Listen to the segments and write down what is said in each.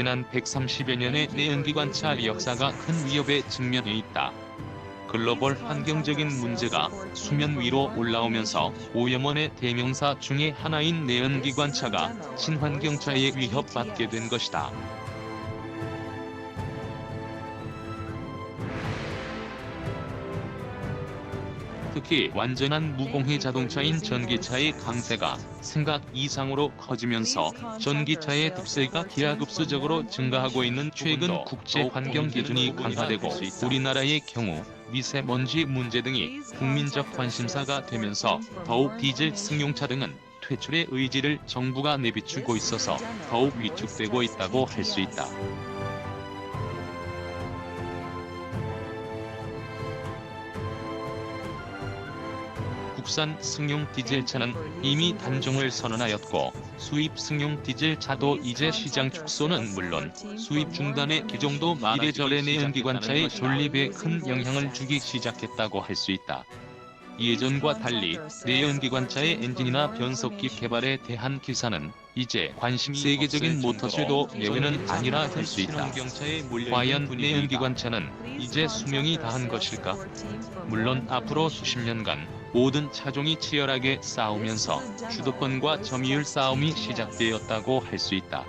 지난 130여 년의 내연기관차 역사가 큰 위협에 직면해 있다. 글로벌 환경적인 문제가 수면 위로 올라오면서 오염원의 대명사 중의 하나인 내연기관차가 친환경차에 위협받게 된 것이다. 특히 완전한 무공해 자동차인 전기차의 강세가 생각 이상으로 커지면서 전기차의 득세가 기하급수적으로 증가하고 있는 최근 국제 환경 기준이 강화되고 우리나라의 경우 미세먼지 문제 등이 국민적 관심사가 되면서 더욱 디젤 승용차 등은 퇴출의 의지를 정부가 내비추고 있어서 더욱 위축되고 있다고 할 수 있다. 국산 승용 디젤차는 이미 단종을 선언하였고 수입 승용 디젤차도 이제 시장 축소는 물론 수입 중단의 규정도 이래저래 내연기관차의 존립에 큰 영향을 주기 시작했다고 할 수 있다. 예전과 달리 내연기관차의 엔진이나 변속기 개발에 대한 기사는 이제 관심이 세계적인 모터쇼도 예외는 아니라 할 수 있다. 과연 내연기관차는 이제 수명이 다한 것일까? 물론 앞으로 수십 년간 모든 차종이 치열하게 싸우면서 주도권과 점유율 싸움이 시작되었다고 할 수 있다.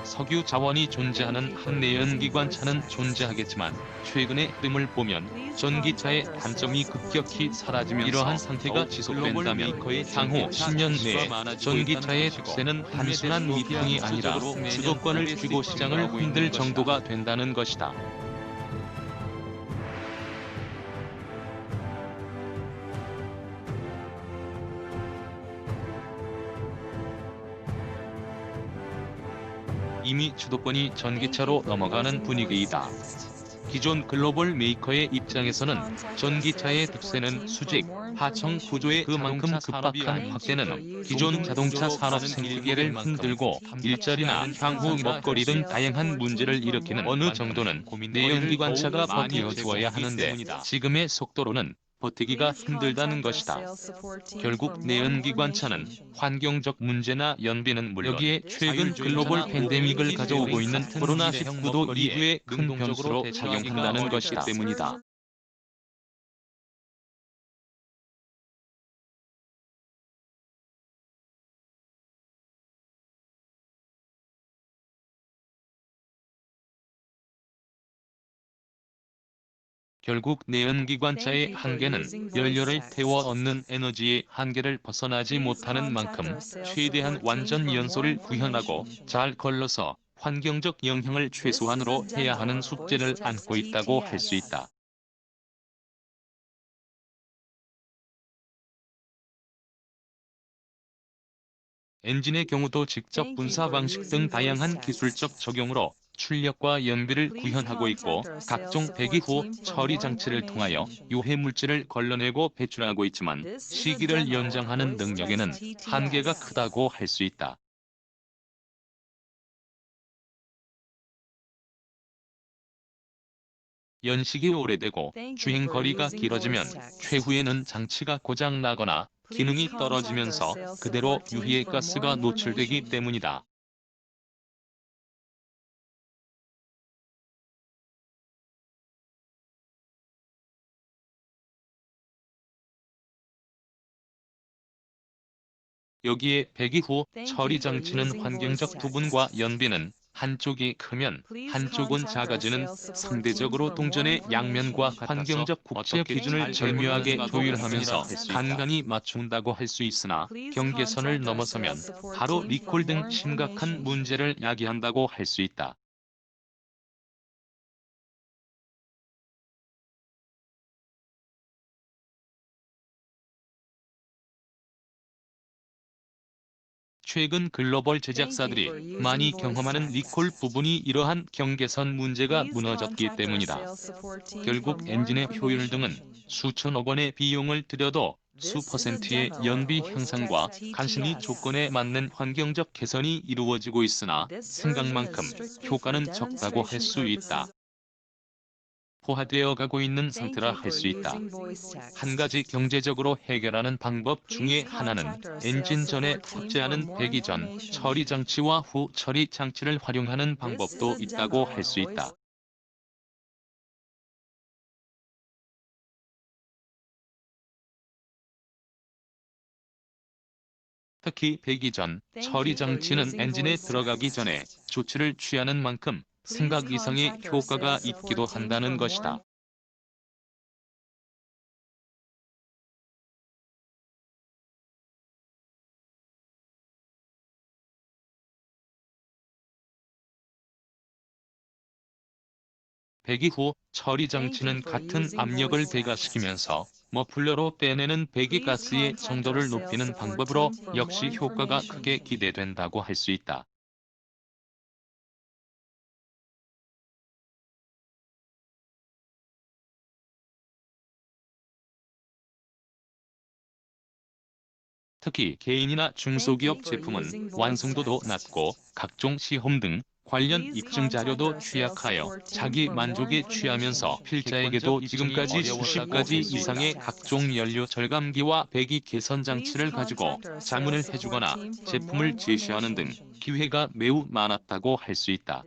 석유 자원이 존재하는 한 내연기관차는 존재하겠지만 최근의 흐름을 보면 전기차의 단점이 급격히 사라지면서 이러한 상태가 지속된다면 향후 10년 내에 전기차의 득세는 단순한 미풍이 아니라 주도권을 쥐고 시장을 흔들 정도가 된다는 것이다. 이미 주도권이 전기차로 넘어가는 분위기이다. 기존 글로벌 메이커의 입장에서는 전기차의 득세는 수직, 하청 구조의 그만큼 급박한 확대는 기존 자동차 산업 생태계를 흔들고 일자리나 향후 먹거리 등 다양한 문제를 일으키는 어느 정도는 내연기관차가 버텨주어야 하는데 지금의 속도로는 버티기가 힘들다는 것이다. 결국 내연기관차는 환경적 문제나 연비는 물론 여기에 최근 글로벌 팬데믹을 가져오고 있는 코로나19도 이후에 큰 변수로 작용한다는 것이기 때문이다. 결국 내연기관차의 한계는 연료를 태워 얻는 에너지의 한계를 벗어나지 못하는 만큼 최대한 완전 연소를 구현하고 잘 걸러서 환경적 영향을 최소한으로 해야 하는 숙제를 안고 있다고 할 수 있다. 엔진의 경우도 직접 분사 방식 등 다양한 기술적 적용으로 출력과 연비를 구현하고 있고 각종 배기 후 처리 장치를 통하여 유해 물질을 걸러내고 배출하고 있지만 시기를 연장하는 능력에는 한계가 크다고 할 수 있다. 연식이 오래되고 주행 거리가 길어지면 최후에는 장치가 고장 나거나 기능이 떨어지면서 그대로 유해 가스가 노출되기 때문이다. 여기에 배기 후 처리 장치는 환경적 부분과 연비는 한쪽이 크면 한쪽은 작아지는 상대적으로 동전의 양면과 환경적 국제 기준을 절묘하게 조율하면서 간간히 맞춘다고 할 수 있으나 경계선을 넘어서면 바로 리콜 등 심각한 문제를 야기한다고 할 수 있다. 최근 글로벌 제작사들이 많이 경험하는 리콜 부분이 이러한 경계선 문제가 무너졌기 때문이다. 결국 엔진의 효율 등은 수천억 원의 비용을 들여도 수 퍼센트의 연비 향상과 간신히 조건에 맞는 환경적 개선이 이루어지고 있으나 생각만큼 효과는 적다고 할 수 있다. 포화되어 가고 있는 상태라 할 수 있다. 한 가지 경제적으로 해결하는 방법 중에 하나는 엔진 전에 탑재하는 배기 전 처리 장치와 후 처리 장치를 활용하는 방법도 있다고 할 수 있다. 특히 배기 전 처리 장치는 엔진에 들어가기 전에 조치를 취하는 만큼 생각 이상의 효과가 있기도 한다는 것이다. 배기 후 처리 장치는 같은 압력을 배가시키면서 머플러로 빼내는 배기가스의 정도를 높이는 방법으로 역시 효과가 크게 기대된다고 할 수 있다. 특히 개인이나 중소기업 제품은 완성도도 낮고 각종 시험 등 관련 입증 자료도 취약하여 자기 만족에 취하면서 필자에게도 지금까지 수십 가지 이상의 각종 연료 절감기와 배기 개선 장치를 가지고 자문을 해주거나 제품을 제시하는 등 기회가 매우 많았다고 할 수 있다.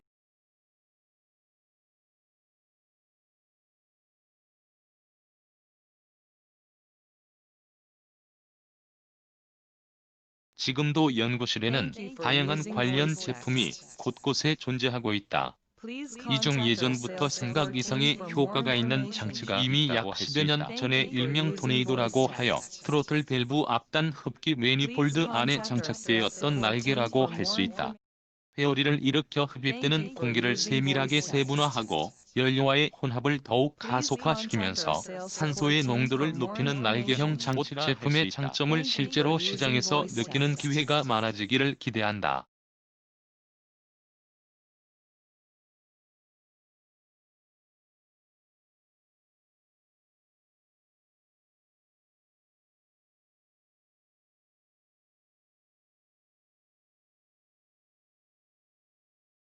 지금도 연구실에는 다양한 관련 제품이 곳곳에 존재하고 있다. 이 중 예전부터 생각 이상의 효과가 있는 장치가 이미 약 10여 년 전에 일명 토네이도라고 하여 트로틀 밸브 앞단 흡기 매니폴드 안에 장착되었던 날개라고 할 수 있다. 회오리를 일으켜 흡입되는 공기를 세밀하게 세분화하고 연료와의 혼합을 더욱 가속화시키면서 산소의 농도를 높이는 날개형 장치 제품의 장점을 실제로 시장에서 느끼는 기회가 많아지기를 기대한다.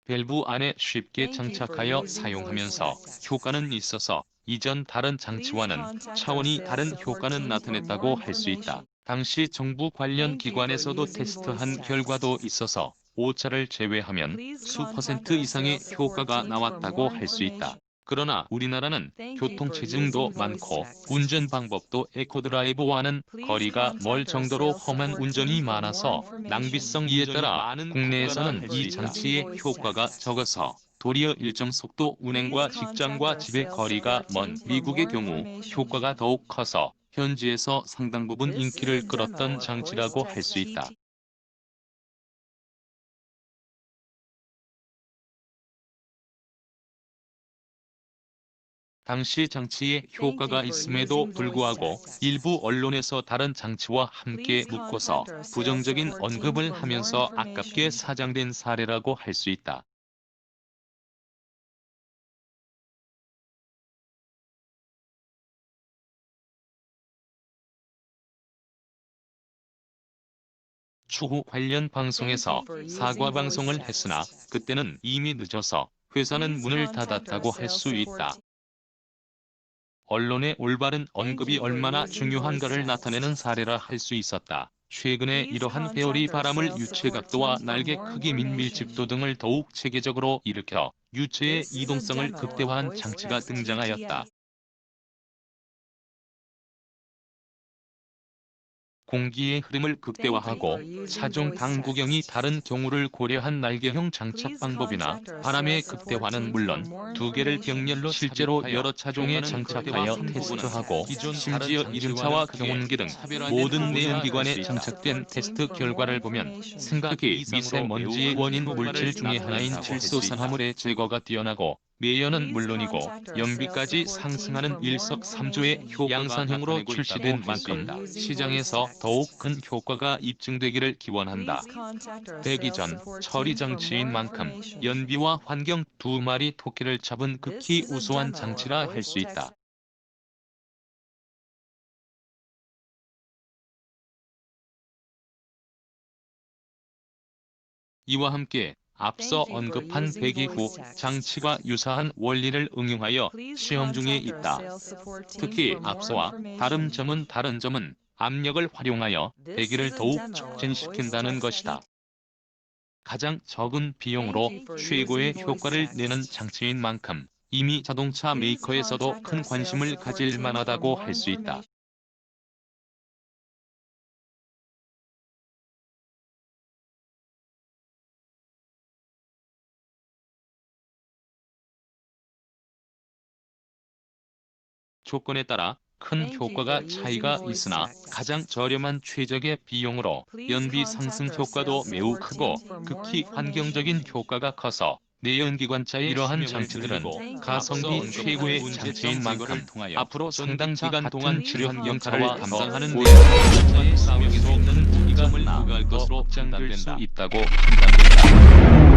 밸브 안에 쉽게 장착하여 사용하면서 효과는 있어서 이전 다른 장치와는 차원이 다른 효과는 나타냈다고 할 수 있다. 당시 정부 관련 기관에서도 테스트한 결과도 있어서 오차를 제외하면 수 퍼센트 이상의 효과가 나왔다고 할 수 있다. 그러나 우리나라는 교통체증도 많고 운전 방법도 에코드라이브와는 거리가 멀 정도로 험한 운전이 많아서 낭비성이에 따라 국내에서는 이 장치의 효과가 적어서 도리어 일정 속도 운행과 직장과 집의 거리가 먼 미국의 경우 효과가 더욱 커서 현지에서 상당 부분 인기를 끌었던 장치라고 할 수 있다. 당시 장치에 효과가 있음에도 불구하고 일부 언론에서 다른 장치와 함께 묶어서 부정적인 언급을 하면서 아깝게 사장된 사례라고 할 수 있다. 추후 관련 방송에서 사과 방송을 했으나 그때는 이미 늦어서 회사는 문을 닫았다고 할 수 있다. 언론의 올바른 언급이 얼마나 중요한가를 나타내는 사례라 할 수 있었다. 최근에 이러한 회오리 바람을 유체 각도와 날개 크기 및 밀집도 등을 더욱 체계적으로 일으켜 유체의 이동성을 극대화한 장치가 등장하였다. 공기의 흐름을 극대화하고 차종 당구경이 다른 경우를 고려한 날개형 장착 방법이나 바람의 극대화는 물론 두 개를 병렬로 실제로 여러 차종에 장착하여 테스트하고 심지어 이륜차와 경운기 등 모든 내연기관에 장착된 테스트 결과를 보면 생각이 미세먼지의 원인 물질 중의 하나인 질소산화물의 제거가 뛰어나고 매연은 물론이고 연비까지 상승하는 일석삼조의 양산형으로 출시된 만큼 시장에서 더욱 큰 효과가 입증되기를 기원한다. 배기 전 처리 장치인 만큼 연비와 환경 두 마리 토끼를 잡은 극히 우수한 장치라 할 수 있다. 이와 함께 앞서 언급한 배기 후 장치와 유사한 원리를 응용하여 시험 중에 있다. 특히 앞서와 다른 점은 압력을 활용하여 배기를 더욱 촉진시킨다는 것이다. 가장 적은 비용으로 최고의 효과를 내는 장치인 만큼 이미 자동차 메이커에서도 큰 관심을 가질 만하다고 할 수 있다. 조건에 따라 큰 효과가 차이가 있으나 가장 저렴한 최적의 비용으로 연비 상승 효과도 매우 크고 극히 환경적인 효과가 커서 내연기관차의 이러한 장치들은 가성비 최고의 장치인 만큼 앞으로 상당 기간 동안 주력 역할을 담당하는 내연기관차의 사용에도 큰 무기감을 부과할 것으로 판단될 수 있다고 판단된다.